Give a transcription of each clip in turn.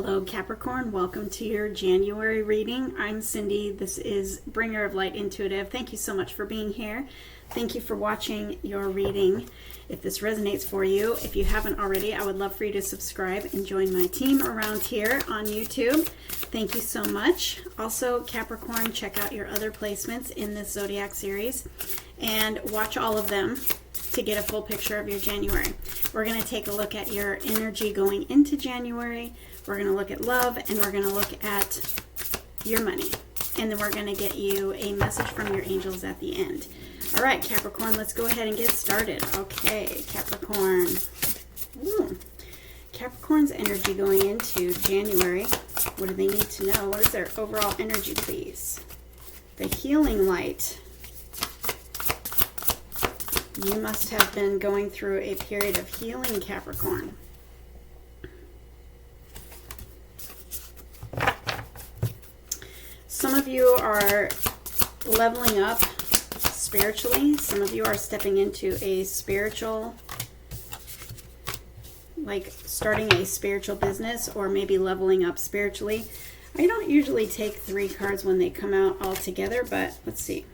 Hello Capricorn, welcome to your January reading. I'm Cindy. This is Bringer of Light Intuitive. Thank you so much for being here. Thank you for watching your reading. If this resonates for you, if you haven't already, I would love for you to subscribe and join my team around here on YouTube. Thank you so much. Also, Capricorn, check out your other placements in this Zodiac series and watch all of them to get a full picture of your January. We're going to take a look at your energy going into January. We're going to look at love, and we're going to look at your money. And then we're going to get you a message from your angels at the end. All right, Capricorn, let's go ahead and get started. Okay, Capricorn. Capricorn's energy going into January. What do they need to know? What is their overall energy, please? The healing light. You must have been going through a period of healing, Capricorn. Some of you are leveling up spiritually. Some of you are stepping into a spiritual, like starting a spiritual business, or maybe leveling up spiritually. I don't usually take 3 cards when they come out all together, but let's see.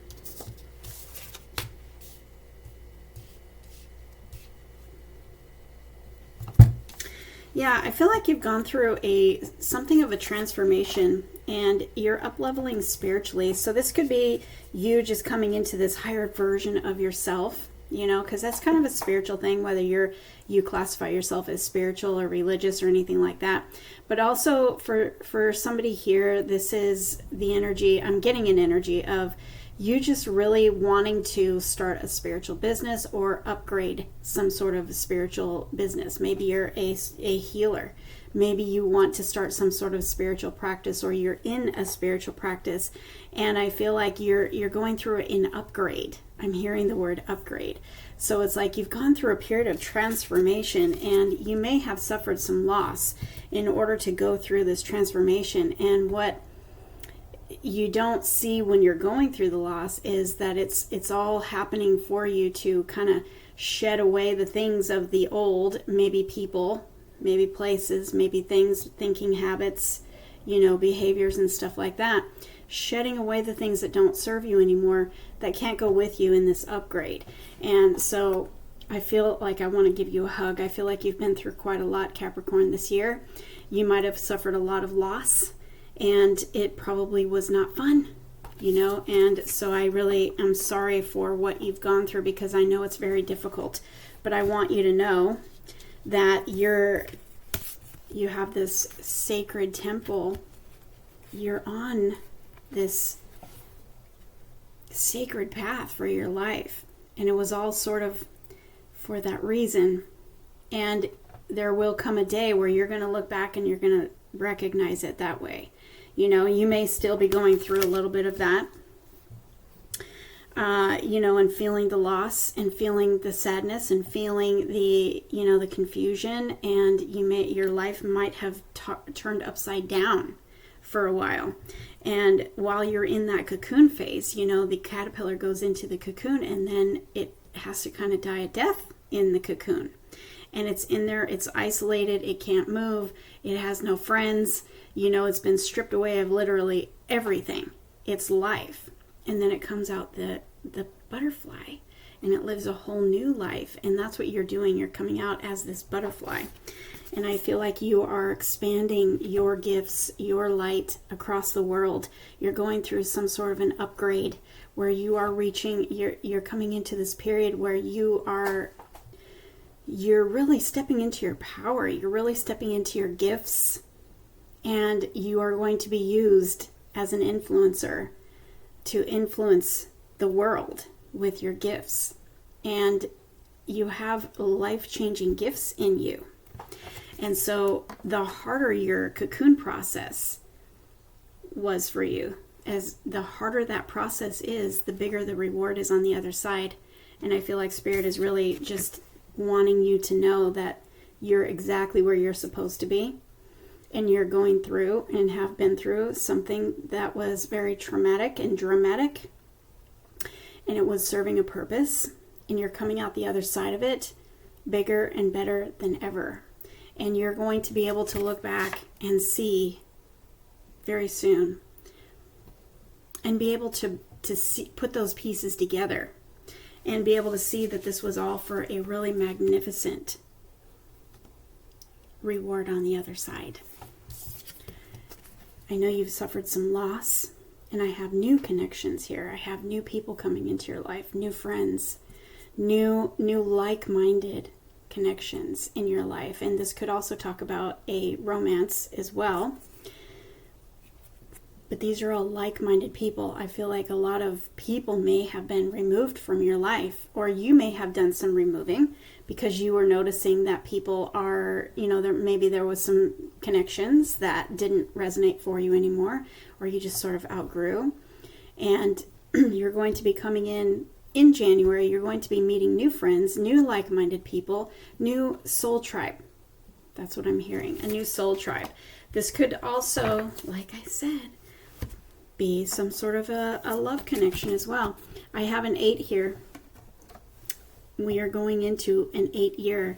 Yeah, I feel like you've gone through something of a transformation, and you're up-leveling spiritually. So this could be you just coming into this higher version of yourself, you know, because that's kind of a spiritual thing, whether you classify yourself as spiritual or religious or anything like that. But also for somebody here, this is the energy, I'm getting an energy of you just really wanting to start a spiritual business or upgrade some sort of spiritual business. Maybe you're a healer. Maybe you want to start some sort of spiritual practice, or you're in a spiritual practice. And I feel like you're going through an upgrade. I'm hearing the word upgrade. So it's like you've gone through a period of transformation, and you may have suffered some loss in order to go through this transformation. And what you don't see when you're going through the loss is that it's all happening for you to kind of shed away the things of the old, maybe people, maybe places, maybe things, thinking habits, you know, behaviors and stuff like that. Shedding away the things that don't serve you anymore, that can't go with you in this upgrade. And so I feel like I want to give you a hug. I feel like you've been through quite a lot, Capricorn, this year. You might have suffered a lot of loss, and it probably was not fun, you know, and so I really am sorry for what you've gone through, because I know it's very difficult. But I want you to know that you have this sacred temple. You're on this sacred path for your life, and it was all sort of for that reason. And there will come a day where you're going to look back and you're going to recognize it that way. You know, you may still be going through a little bit of that, you know, and feeling the loss and feeling the sadness and feeling the, you know, the confusion, and your life might have turned upside down for a while. And while you're in that cocoon phase, you know, the caterpillar goes into the cocoon, and then it has to kind of die a death in the cocoon. And it's in there, it's isolated, it can't move, it has no friends, you know, it's been stripped away of literally everything, its life. And then it comes out the butterfly, and it lives a whole new life. And that's what you're doing. You're coming out as this butterfly. And I feel like you are expanding your gifts, your light across the world. You're going through some sort of an upgrade where you are reaching, you're coming into this period where you're really stepping into your power. You're really stepping into your gifts, and you are going to be used as an influencer to influence the world with your gifts. And you have life-changing gifts in you. And so the harder your cocoon process was for you, as the harder that process is, the bigger the reward is on the other side. And I feel like Spirit is really just wanting you to know that you're exactly where you're supposed to be, and you're going through and have been through something that was very traumatic and dramatic, and it was serving a purpose, and you're coming out the other side of it bigger and better than ever. And you're going to be able to look back and see very soon and be able to see, put those pieces together and be able to see that this was all for a really magnificent reward on the other side. I know you've suffered some loss, and I have new connections here. I have new people coming into your life, new friends, new like-minded connections in your life. And this could also talk about a romance as well. But these are all like-minded people. I feel like a lot of people may have been removed from your life, or you may have done some removing because you were noticing that people are, maybe there was some connections that didn't resonate for you anymore, or you just sort of outgrew. And you're going to be coming in January, you're going to be meeting new friends, new like-minded people, new soul tribe. That's what I'm hearing, a new soul tribe. This could also, like I said, be some sort of a love connection as well. I have an 8 here. We are going into an 8 year.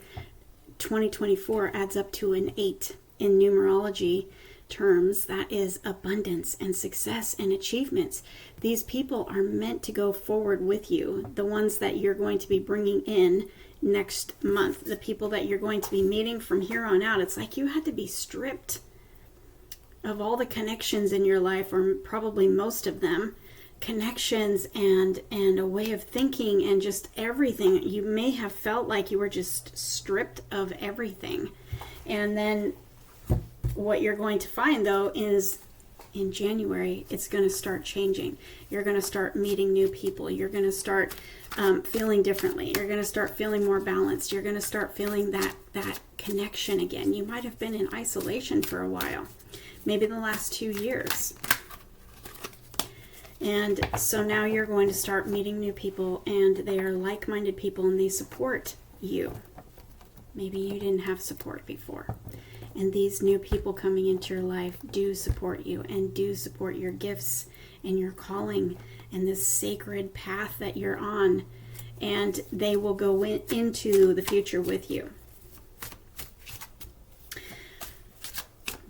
2024 adds up to an 8 in numerology terms. That is abundance and success and achievements. These people are meant to go forward with you. The ones that you're going to be bringing in next month, the people that you're going to be meeting from here on out, it's like you had to be stripped of all the connections in your life, or probably most of them, connections and a way of thinking and just everything. You may have felt like you were just stripped of everything. And then what you're going to find, though, is in January, it's going to start changing. You're going to start meeting new people. You're going to start feeling differently. You're going to start feeling more balanced. You're going to start feeling that connection again. You might have been in isolation for a while, maybe the last 2 years. And so now you're going to start meeting new people, and they are like-minded people, and they support you. Maybe you didn't have support before. And these new people coming into your life do support you and do support your gifts and your calling and this sacred path that you're on. And they will go into the future with you.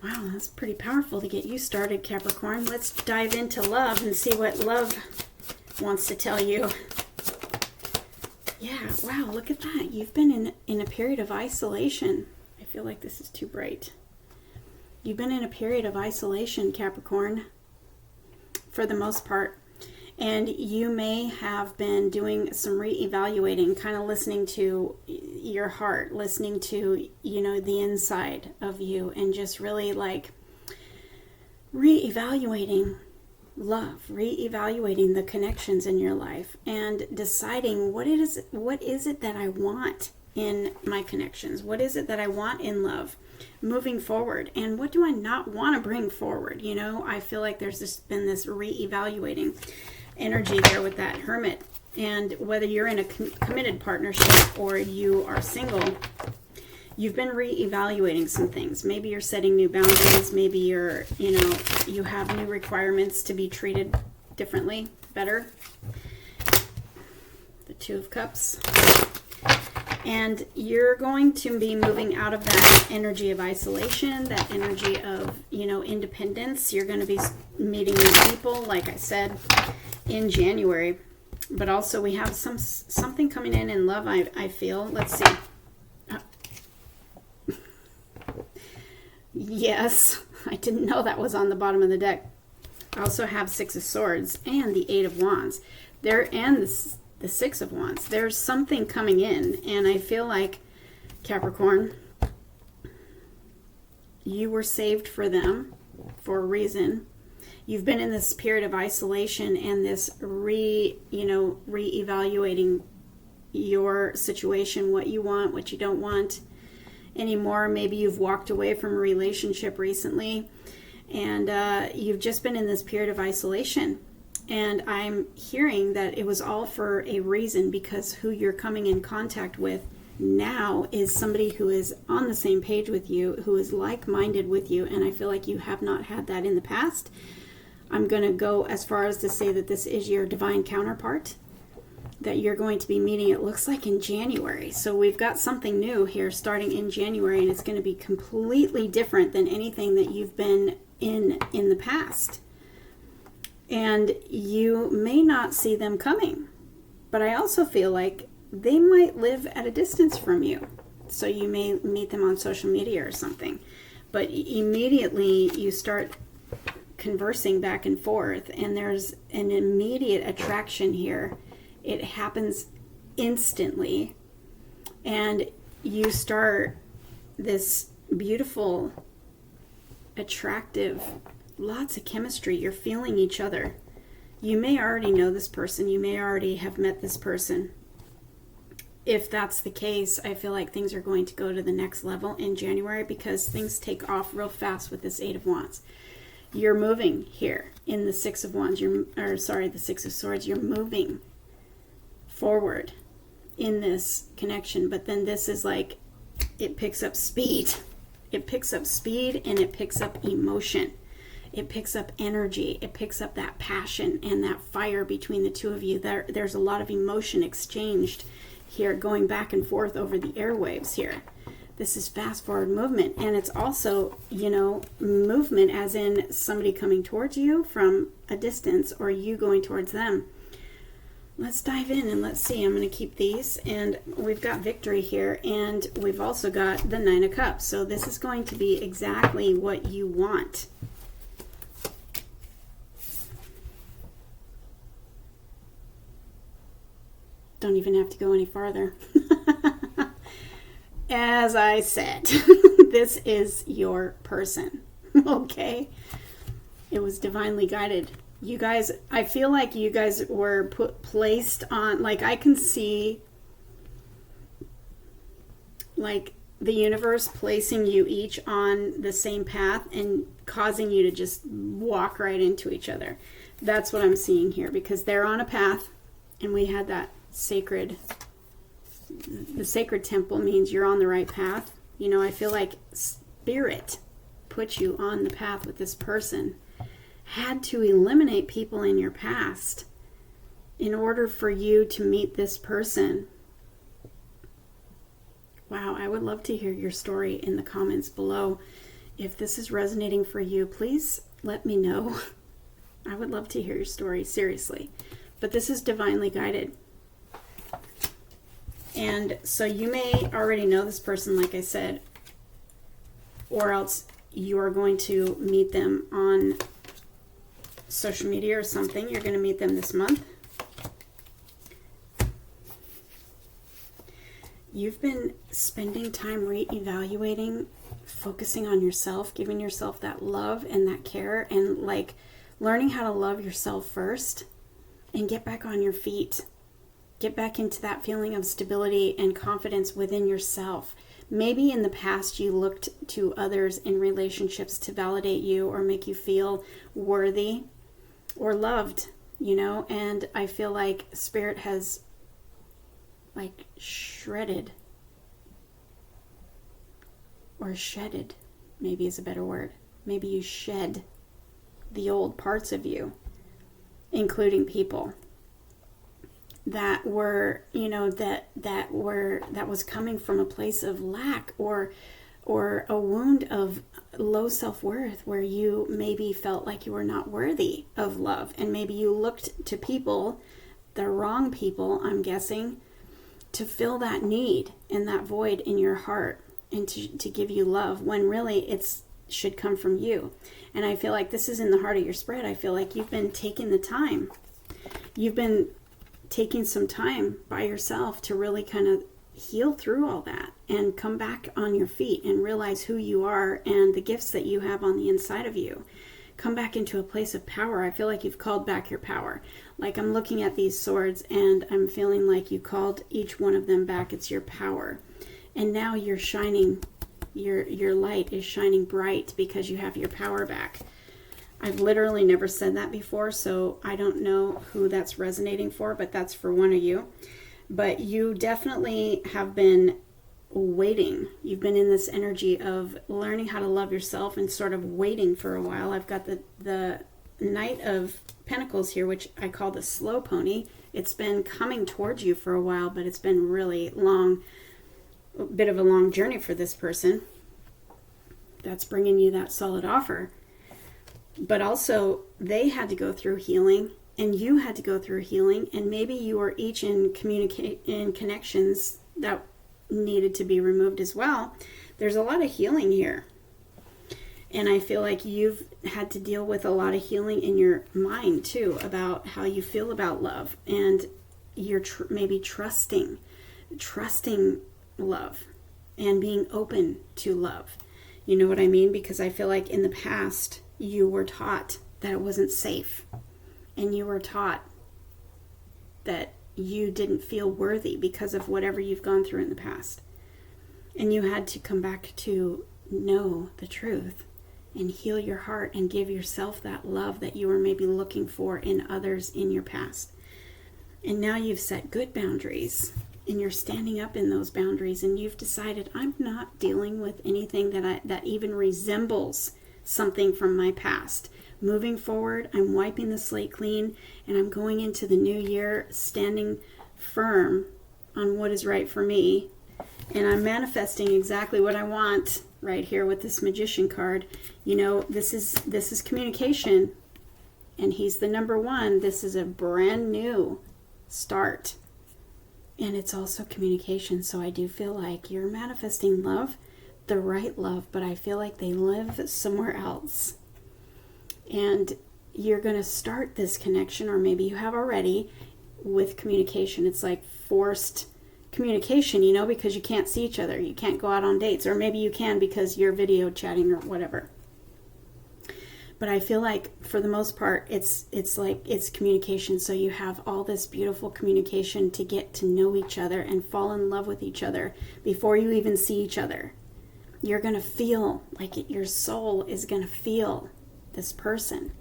Wow, that's pretty powerful to get you started, Capricorn. Let's dive into love and see what love wants to tell you. Yeah, wow, look at that. You've been in a period of isolation. I feel like this is too bright. You've been in a period of isolation, Capricorn, for the most part. And you may have been doing some reevaluating, kind of listening to your heart, listening to, the inside of you, and just really like reevaluating love, reevaluating the connections in your life, and deciding what is it that I want in my connections? What is it that I want in love moving forward? And what do I not want to bring forward? I feel like there's been this reevaluating energy there with that Hermit. And whether you're in a committed partnership or you are single, you've been reevaluating some things. Maybe you're setting new boundaries. Maybe you have new requirements to be treated differently, better. The Two of Cups. And you're going to be moving out of that energy of isolation, that energy of, independence. You're going to be meeting new people, like I said, in January. But also we have something coming in love, I feel. Let's see. Yes, I didn't know that was on the bottom of the deck. I also have Six of Swords and the Eight of Wands. And the Six of Wands. There's something coming in, and I feel like, Capricorn, you were saved for them for a reason. You've been in this period of isolation and this reevaluating your situation, what you want, what you don't want anymore. Maybe you've walked away from a relationship recently, and you've just been in this period of isolation. And I'm hearing that it was all for a reason, because who you're coming in contact with now is somebody who is on the same page with you, who is like-minded with you, and I feel like you have not had that in the past. I'm going to go as far as to say that this is your divine counterpart. that you're going to be meeting, it looks like in January. So we've got something new here starting in January, and it's going to be completely different than anything that you've been in the past. And you may not see them coming, but I also feel like they might live at a distance from you. So you may meet them on social media or something, but immediately you start conversing back and forth, and there's an immediate attraction here. It happens instantly, and you start this beautiful, attractive, lots of chemistry. You're feeling each other. You may already know this person. You may already have met this person. If that's the case, I feel like things are going to go to the next level in January, because things take off real fast with this Eight of Wands. You're moving here in the Six of Wands. The Six of Swords. You're moving forward in this connection, but then this is like, it picks up speed. It picks up speed, and it picks up emotion. It picks up energy. It picks up that passion and that fire between the two of you. There's a lot of emotion exchanged here, going back and forth over the airwaves here. This is fast forward movement, and it's also, movement as in somebody coming towards you from a distance, or you going towards them. Let's dive in and let's see. I'm going to keep these, and we've got victory here, and we've also got the Nine of Cups. So this is going to be exactly what you want. Don't even have to go any farther. As I said, this is your person, okay? It was divinely guided. You guys, I feel like you guys were placed on, like, I can see, like, the universe placing you each on the same path and causing you to just walk right into each other. That's what I'm seeing here, because they're on a path, and we had that the sacred temple means you're on the right path. I feel like Spirit put you on the path with this person. Had to eliminate people in your past in order for you to meet this person. Wow, I would love to hear your story in the comments below. If this is resonating for you, please let me know. I would love to hear your story, seriously. But this is divinely guided. And so you may already know this person, like I said, or else you are going to meet them on social media or something. You're going to meet them this month. You've been spending time re-evaluating, focusing on yourself, giving yourself that love and that care, and like learning how to love yourself first and get back on your feet. Get back into that feeling of stability and confidence within yourself. Maybe in the past you looked to others in relationships to validate you or make you feel worthy or loved, and I feel like Spirit has like shredded, or shedded, maybe is a better word. Maybe you shed the old parts of you, including people that were, that was coming from a place of lack or a wound of low self-worth, where you maybe felt like you were not worthy of love, and maybe you looked to people, the wrong people, I'm guessing, to fill that need and that void in your heart, and to give you love, when really it's should come from you. And I feel like this is in the heart of your spread. I feel like you've been taking the time. You've been taking some time by yourself to really kind of heal through all that and come back on your feet and realize who you are and the gifts that you have on the inside of you. Come back into a place of power. I feel like you've called back your power. Like, I'm looking at these swords and I'm feeling like you called each one of them back. It's your power. And now you're shining. Your light is shining bright because you have your power back. I've literally never said that before, so I don't know who that's resonating for, but that's for one of you. But you definitely have been waiting. You've been in this energy of learning how to love yourself and sort of waiting for a while. I've got the Knight of Pentacles here, which I call the slow pony. It's been coming towards you for a while, but it's been really long, a bit of a long journey for this person. That's bringing you that solid offer. But also, they had to go through healing, and you had to go through healing, and maybe you were each in connections that needed to be removed as well. There's a lot of healing here. And I feel like you've had to deal with a lot of healing in your mind too, about how you feel about love, and you're maybe trusting love and being open to love. You know what I mean? Because I feel like in the past you were taught that it wasn't safe, and you were taught that you didn't feel worthy because of whatever you've gone through in the past. And you had to come back to know the truth and heal your heart and give yourself that love that you were maybe looking for in others in your past. And now you've set good boundaries, and you're standing up in those boundaries, and you've decided, I'm not dealing with anything that even resembles something from my past. Moving forward, I'm wiping the slate clean, and I'm going into the new year standing firm on what is right for me. And I'm manifesting exactly what I want right here with this Magician card. You know, this is communication, and he's the number one. This is a brand new start, and it's also communication. So I do feel like you're manifesting love, the right love, but I feel like they live somewhere else. And you're going to start this connection, or maybe you have already, with communication. It's like forced communication, you know, because you can't see each other. You can't go out on dates, or maybe you can because you're video chatting or whatever. But I feel like for the most part, it's communication. So you have all this beautiful communication to get to know each other and fall in love with each other before you even see each other. You're going to feel like it, your soul is going to feel this person.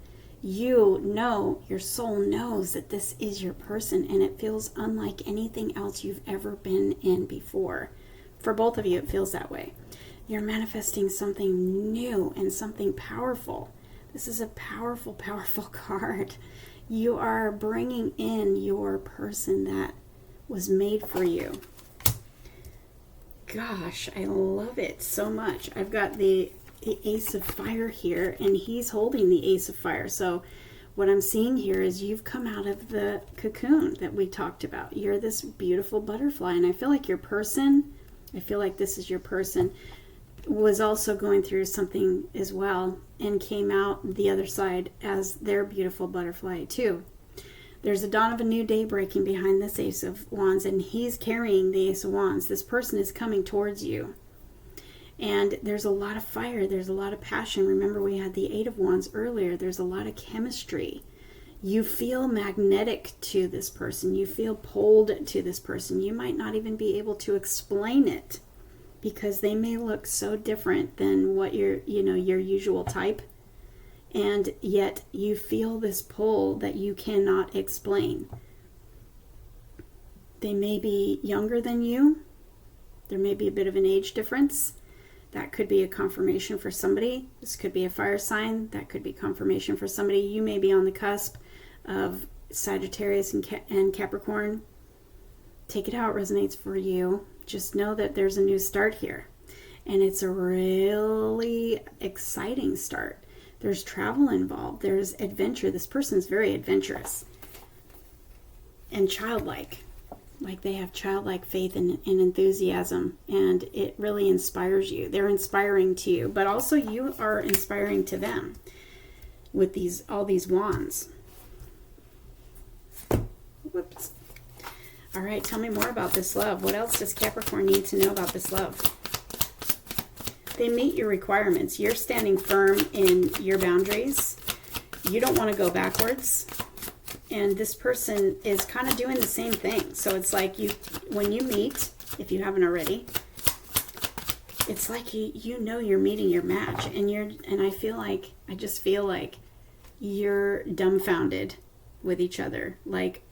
You know, your soul knows that this is your person, and it feels unlike anything else you've ever been in before. For both of you, it feels that way. You're manifesting something new and something powerful. This is a powerful, powerful card. You are bringing in your person that was made for you. Gosh, I love it so much. I've got the Ace of Fire here, and he's holding the Ace of Fire. So what I'm seeing here is you've come out of the cocoon that we talked about. You're this beautiful butterfly, and I feel like your person, I feel like this is your person, was also going through something as well and came out the other side as their beautiful butterfly too. There's a dawn of a new day breaking behind this Ace of Wands, and he's carrying the Ace of Wands. This person is coming towards you. And there's a lot of fire. There's a lot of passion. Remember, we had the Eight of Wands earlier. There's a lot of chemistry. You feel magnetic to this person. You feel pulled to this person. You might not even be able to explain it because they may look so different than what your usual type. And yet you feel this pull that you cannot explain. They may be younger than you. There may be a bit of an age difference. That could be a confirmation for somebody. This could be a fire sign. That could be confirmation for somebody. You may be on the cusp of Sagittarius and Capricorn. Take it how it resonates for you. Just know that there's a new start here. And it's a really exciting start. There's travel involved. There's adventure. This person's very adventurous and childlike. Like they have childlike faith and enthusiasm, and it really inspires you. They're inspiring to you, but also you are inspiring to them with all these wands. Whoops. All right, tell me more about this love. What else does Capricorn need to know about this love? They meet your requirements. You're standing firm in your boundaries. You don't want to go backwards. And this person is kind of doing the same thing. So it's like when you meet, if you haven't already, it's like you know you're meeting your match, and I just feel like you're dumbfounded with each other. Like,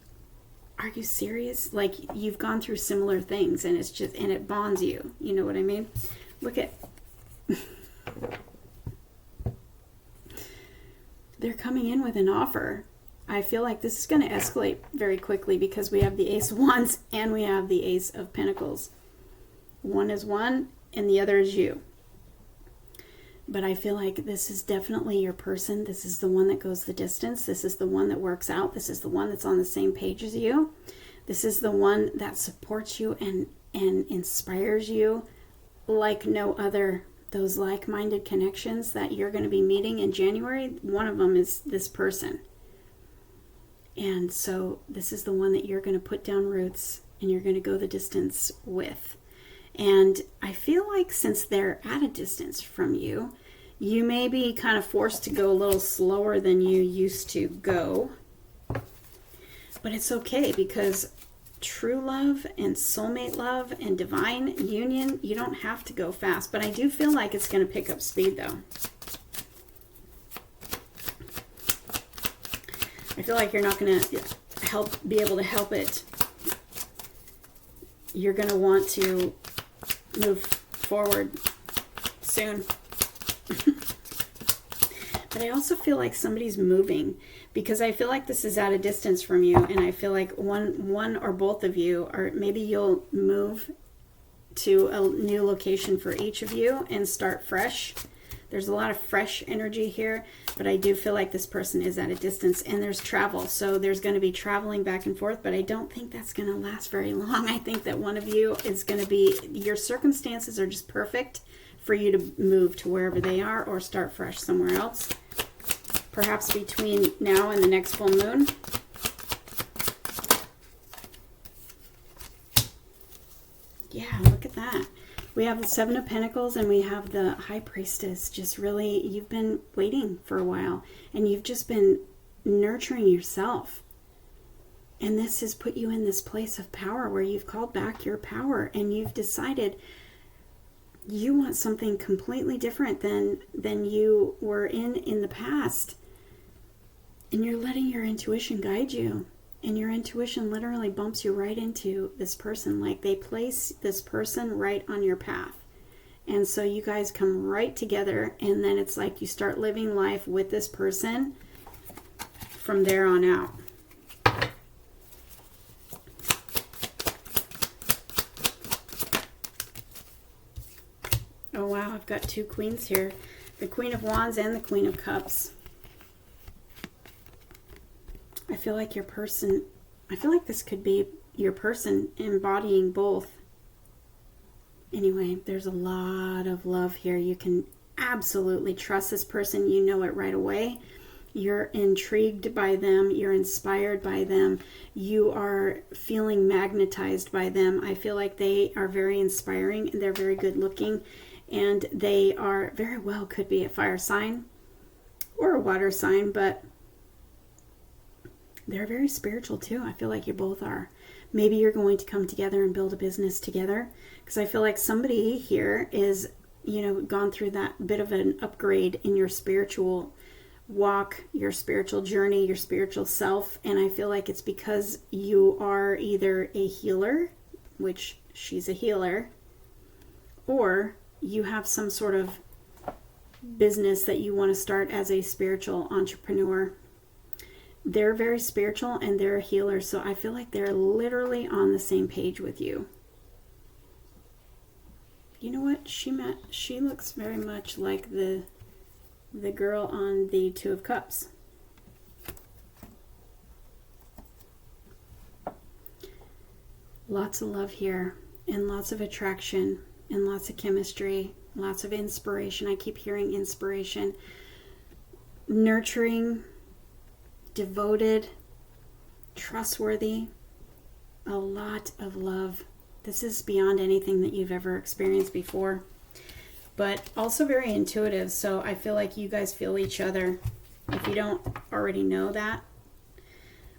are you serious? Like, you've gone through similar things, and it bonds you. You know what I mean? Look at they're coming in with an offer. I feel like this is going to escalate very quickly because we have the Ace of Wands and we have the Ace of Pentacles. One is one and the other is you. But I feel like this is definitely your person. This is the one that goes the distance. This is the one that works out. This is the one that's on the same page as you. This is the one that supports you and inspires you like no other. Those like-minded connections that you're going to be meeting in January, one of them is this person. And so this is the one that you're going to put down roots and you're going to go the distance with. And I feel like since they're at a distance from you, you may be kind of forced to go a little slower than you used to go. But it's okay, because true love and soulmate love and divine union, you don't have to go fast. But I do feel like it's going to pick up speed, though. I feel like you're not going to be able to help it. You're going to want to move forward soon. But I also feel like somebody's moving, because I feel like this is at a distance from you, and I feel like one or both of you, or maybe you'll move to a new location for each of you and start fresh. There's a lot of fresh energy here, but I do feel like this person is at a distance, and there's travel. So there's going to be traveling back and forth, but I don't think that's going to last very long. I think that one of you is going to be, your circumstances are just perfect for you to move to wherever they are or start fresh somewhere else. Perhaps between now and the next full moon. Yeah, look at that. We have the Seven of Pentacles and we have the High Priestess. Just really, you've been waiting for a while and you've just been nurturing yourself. And this has put you in this place of power where you've called back your power and you've decided you want something completely different than you were in the past. And you're letting your intuition guide you. And your intuition literally bumps you right into this person. Like they place this person right on your path. And so you guys come right together. And then it's like you start living life with this person from there on out. Oh wow, I've got two queens here. The Queen of Wands and the Queen of Cups. I feel like this could be your person embodying both. Anyway, there's a lot of love here. You can absolutely trust this person. You know it right away. You're intrigued by them. You're inspired by them. You are feeling magnetized by them. I feel like they are very inspiring and they're very good looking. And they are very well could be a fire sign or a water sign, but they're very spiritual too. I feel like you both are. Maybe you're going to come together and build a business together, because I feel like somebody here is, gone through that bit of an upgrade in your spiritual walk, your spiritual journey, your spiritual self. And I feel like it's because you are either a healer, which she's a healer, or you have some sort of business that you want to start as a spiritual entrepreneur. They're very spiritual and they're a healer, so I feel like they're literally on the same page with you. You know what? She looks very much like the girl on the Two of Cups. Lots of love here, and lots of attraction, and lots of chemistry, lots of inspiration. I keep hearing inspiration. Nurturing, devoted, trustworthy, a lot of love. This is beyond anything that you've ever experienced before, but also very intuitive. So I feel like you guys feel each other. If you don't already know that,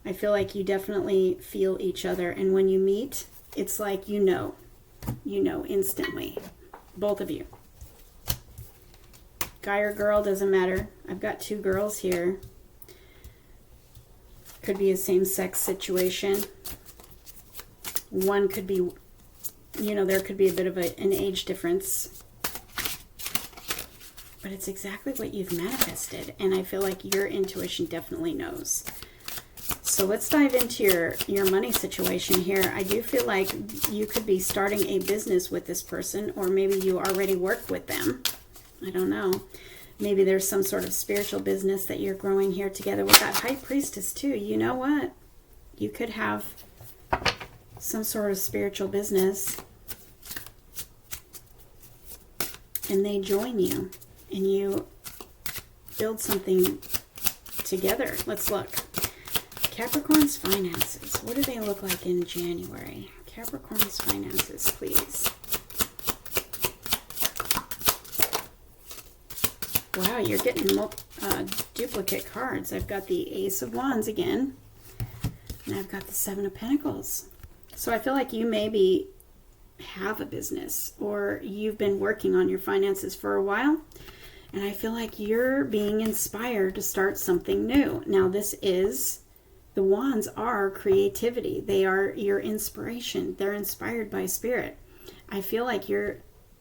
I feel like you definitely feel each other. And when you meet, it's like you know instantly, both of you. Guy or girl, doesn't matter. I've got two girls here. Could be a same-sex situation. One could be, there could be a bit of an age difference. but it's exactly what you've manifested. And I feel like your intuition definitely knows. So let's dive into your money situation here. I do feel like you could be starting a business with this person, or maybe you already work with them. I don't know. Maybe there's some sort of spiritual business that you're growing here together with that High Priestess too. You know what? You could have some sort of spiritual business and they join you and you build something together. Let's look. Capricorn's finances. What do they look like in January? Capricorn's finances, please. Wow, you're getting duplicate cards. I've got the Ace of Wands again, and I've got the Seven of Pentacles. So I feel like you maybe have a business, or you've been working on your finances for a while, and I feel like you're being inspired to start something new. Now this is, the wands are creativity. They are your inspiration. They're inspired by spirit. I feel like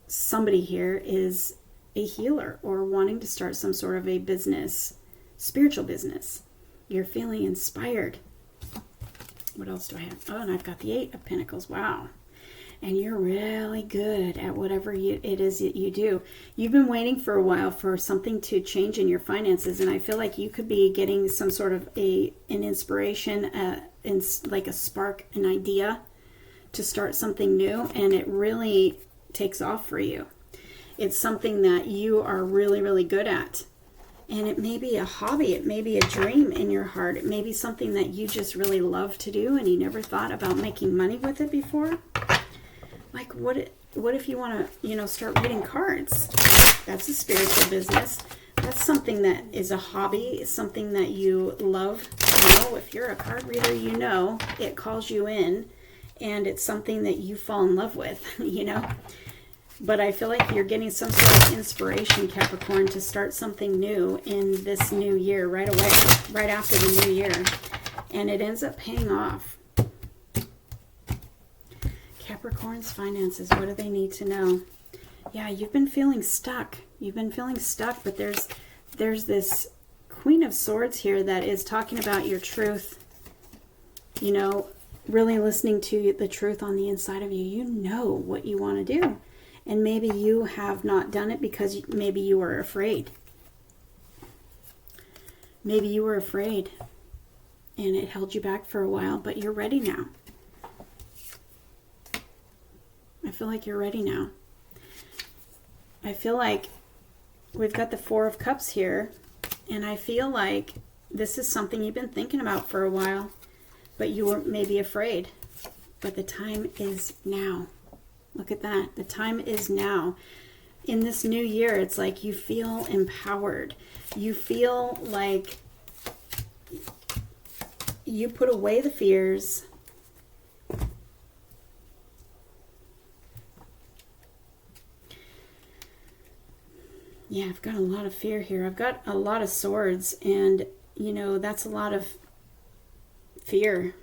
somebody here is a healer or wanting to start some sort of a business, spiritual business. You're feeling inspired. What else do I have? Oh, and I've got the Eight of Pentacles. Wow. And you're really good at whatever it is that you do. You've been waiting for a while for something to change in your finances, and I feel like you could be getting some sort of an inspiration, like a spark, an idea to start something new, and it really takes off for you. It's something that you are really, really good at. And it may be a hobby. It may be a dream in your heart. It may be something that you just really love to do and you never thought about making money with it before. Like what if you want to, start reading cards? That's a spiritual business. That's something that is a hobby, something that you love. If you're a card reader, it calls you in and it's something that you fall in love with, But I feel like you're getting some sort of inspiration, Capricorn, to start something new in this new year right away, right after the new year. And it ends up paying off. Capricorn's finances, what do they need to know? Yeah, you've been feeling stuck. You've been feeling stuck, but there's this Queen of Swords here that is talking about your truth. Really listening to the truth on the inside of you. You know what you want to do. And maybe you have not done it because maybe you were afraid. Maybe you were afraid and it held you back for a while, but you're ready now. I feel like you're ready now. I feel like we've got the Four of Cups here, and I feel like this is something you've been thinking about for a while, but you were maybe afraid. But the time is now. Look at that. The time is now. In this new year, it's like you feel empowered. You feel like you put away the fears. Yeah, I've got a lot of fear here. I've got a lot of swords, and, that's a lot of fear.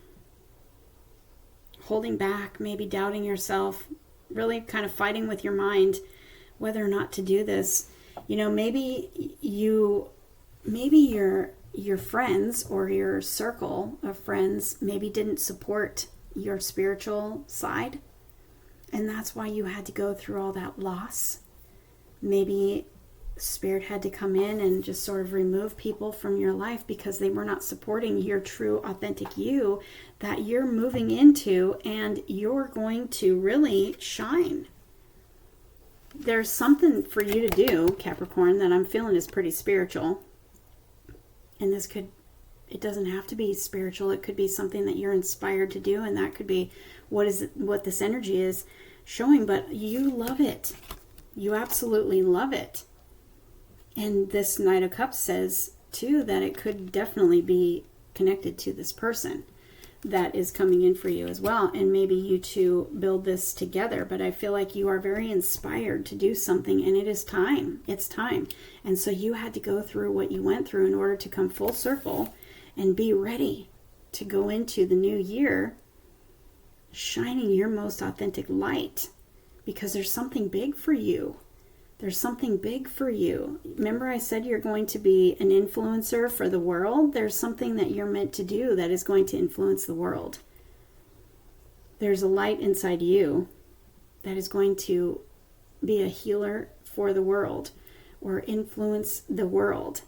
Holding back, maybe doubting yourself, really kind of fighting with your mind whether or not to do this. Maybe your friends or your circle of friends maybe didn't support your spiritual side, and that's why you had to go through all that loss. Maybe Spirit had to come in and just sort of remove people from your life because they were not supporting your true, authentic you that you're moving into, and you're going to really shine. There's something for you to do, Capricorn, that I'm feeling is pretty spiritual. And it doesn't have to be spiritual. It could be something that you're inspired to do, and that could be what this energy is showing, but you love it. You absolutely love it. And this Knight of Cups says, too, that it could definitely be connected to this person that is coming in for you as well. And maybe you two build this together. But I feel like you are very inspired to do something, and it is time. It's time. And so you had to go through what you went through in order to come full circle and be ready to go into the new year shining your most authentic light, because there's something big for you. There's something big for you. Remember I said you're going to be an influencer for the world? There's something that you're meant to do that is going to influence the world. There's a light inside you that is going to be a healer for the world or influence the world.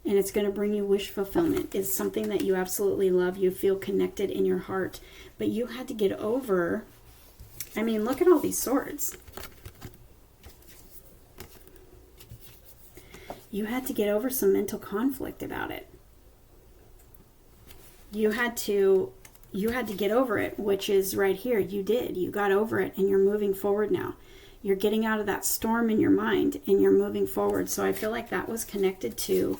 And it's going to bring you wish fulfillment. It's something that you absolutely love. You feel connected in your heart. But you had to get over, I mean, look at all these swords. You had to get over some mental conflict about it. You had to get over it, which is right here. You did. You got over it, and you're moving forward now. You're getting out of that storm in your mind, and you're moving forward. So I feel like that was connected to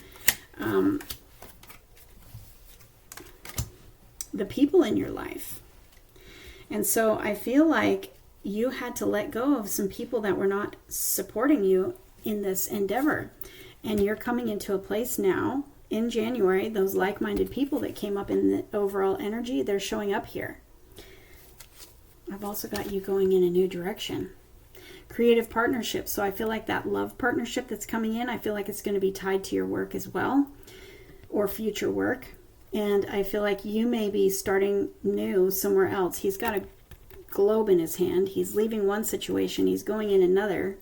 the people in your life. And so I feel like you had to let go of some people that were not supporting you in this endeavor. And you're coming into a place now in January, those like-minded people that came up in the overall energy, they're showing up here. I've also got you going in a new direction. Creative partnership. So I feel like that love partnership that's coming in, I feel like it's going to be tied to your work as well, or future work. And I feel like you may be starting new somewhere else. He's got a globe in his hand. He's leaving one situation. He's going in another.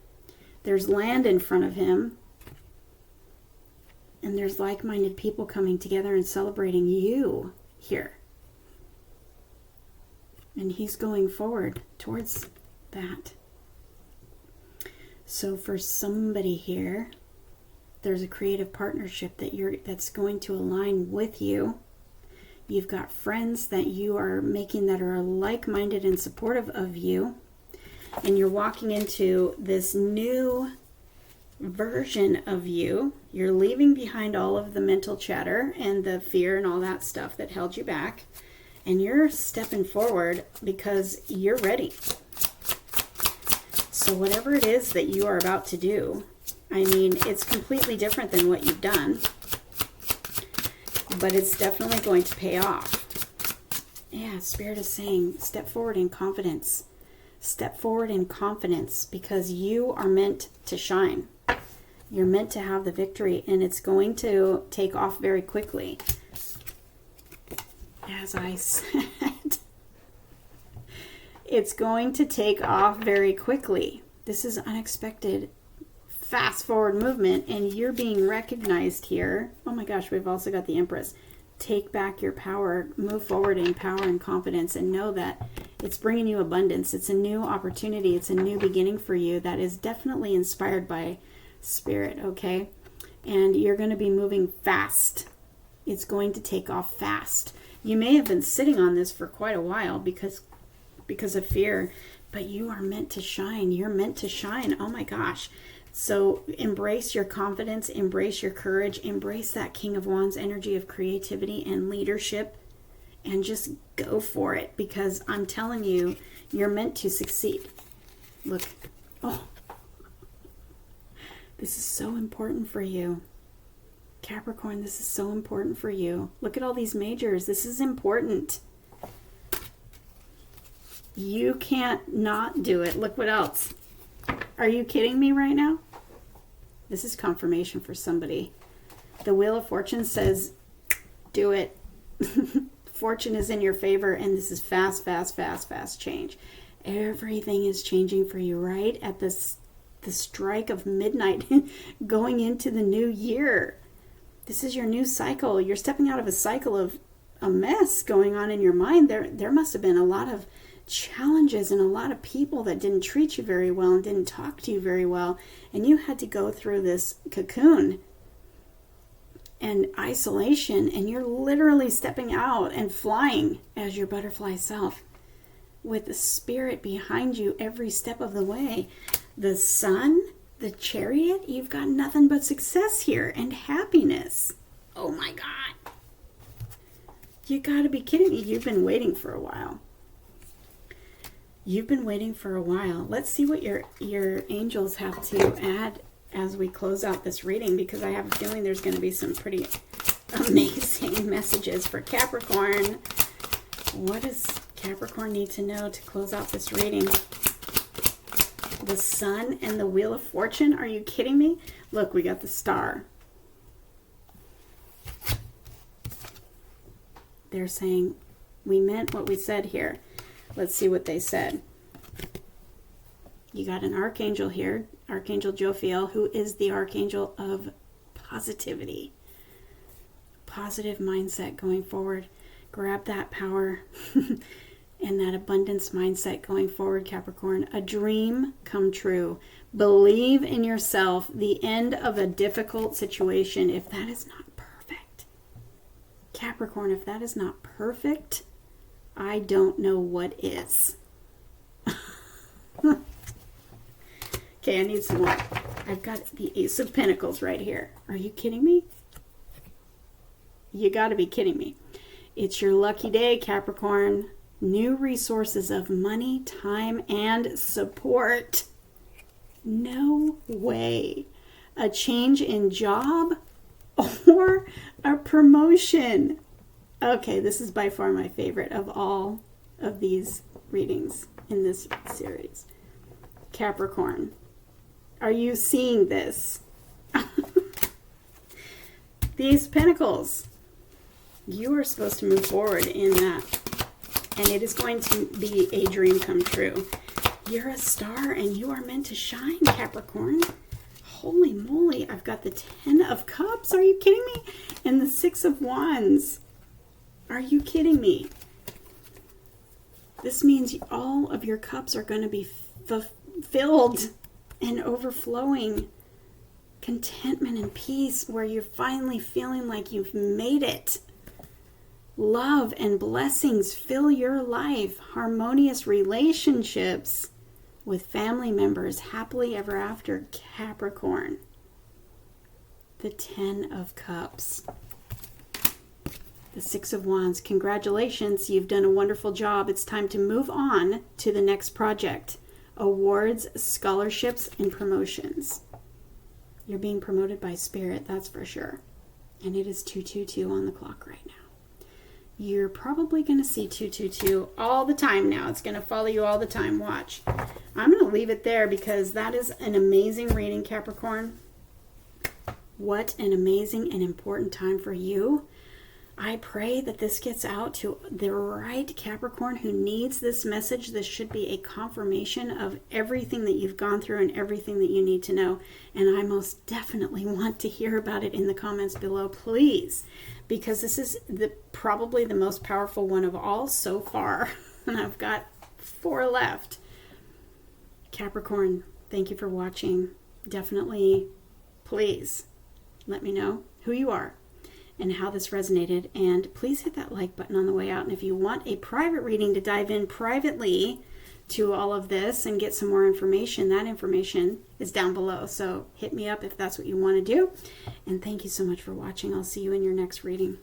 There's land in front of him. And there's like-minded people coming together and celebrating you here. And he's going forward towards that. So for somebody here, there's a creative partnership that's going to align with you. You've got friends that you are making that are like-minded and supportive of you. And you're walking into this new version of you. You're leaving behind all of the mental chatter and the fear and all that stuff that held you back. And you're stepping forward because you're ready. So whatever it is that you are about to do, I mean, it's completely different than what you've done. But it's definitely going to pay off. Yeah, Spirit is saying, step forward in confidence. Step forward in confidence because you are meant to shine. You're meant to have the victory, and it's going to take off very quickly. As I said, it's going to take off very quickly. This is unexpected, fast forward movement, and you're being recognized here. Oh my gosh, we've also got the Empress. Take back your power, move forward in power and confidence, and know that it's bringing you abundance. It's a new opportunity. It's a new beginning for you that is definitely inspired by Spirit, okay? And you're going to be moving fast. It's going to take off fast. You may have been sitting on this for quite a while because of fear, but you are meant to shine. You're meant to shine. Oh my gosh. So embrace your confidence, embrace your courage, embrace that King of Wands energy of creativity and leadership, and just go for it because I'm telling you, you're meant to succeed. Look. Oh. This is so important for you. Capricorn, this is so important for you. Look at all these majors. This is important. You can't not do it. Look what else. Are you kidding me right now? This is confirmation for somebody. The Wheel of Fortune says, do it. Fortune is in your favor, and this is fast, fast, fast, fast change. Everything is changing for you right at the strike of midnight going into the new year. This is your new cycle. You're stepping out of a cycle of a mess going on in your mind. There must have been a lot of challenges and a lot of people that didn't treat you very well and didn't talk to you very well, and you had to go through this cocoon and isolation, and you're literally stepping out and flying as your butterfly self with the Spirit behind you every step of the way. The Sun, the Chariot, you've got nothing but success here and happiness. Oh my God. You gotta be kidding me. You've been waiting for a while. You've been waiting for a while. Let's see what your angels have to add as we close out this reading, because I have a feeling there's going to be some pretty amazing messages for Capricorn. What does Capricorn need to know to close out this reading? The Sun and the Wheel of Fortune. Are you kidding me? Look, we got the Star. They're saying we meant what we said here. Let's see what they said. You got an archangel here, Archangel Jophiel, who is the archangel of positivity. Positive mindset going forward. Grab that power and that abundance mindset going forward, Capricorn. A dream come true. Believe in yourself. The end of a difficult situation. If that is not perfect, Capricorn, if that is not perfect, I don't know what is. Okay, I need some more. I've got the Ace of Pentacles right here. Are you kidding me? You got to be kidding me. It's your lucky day, Capricorn. New resources of money, time, and support. No way. A change in job or a promotion. Okay, this is by far my favorite of all of these readings in this series. Capricorn, are you seeing this? The Ace of Pentacles. You are supposed to move forward in that. And it is going to be a dream come true. You're a star and you are meant to shine, Capricorn. Holy moly, I've got the 10 of Cups. Are you kidding me? And the 6 of Wands. Are you kidding me? This means all of your cups are going to be filled and overflowing. Contentment and peace, where you're finally feeling like you've made it. Love and blessings fill your life. Harmonious relationships with family members. Happily ever after, Capricorn. The 10 of Cups. The 6 of Wands. Congratulations, you've done a wonderful job. It's time to move on to the next project. Awards, scholarships, and promotions. You're being promoted by Spirit, that's for sure. And it is 222 on the clock right now. You're probably going to see 222 all the time now. It's going to follow you all the time. Watch. I'm going to leave it there because that is an amazing reading, Capricorn. What an amazing and important time for you. I pray that this gets out to the right Capricorn who needs this message. This should be a confirmation of everything that you've gone through and everything that you need to know. And I most definitely want to hear about it in the comments below, please. Because this is probably the most powerful one of all so far. And I've got 4 left. Capricorn, thank you for watching. Definitely, please, let me know who you are and how this resonated. And please hit that like button on the way out. And if you want a private reading to dive in privately to all of this and get some more information, that information is down below. So hit me up if that's what you want to do. And thank you so much for watching. I'll see you in your next reading.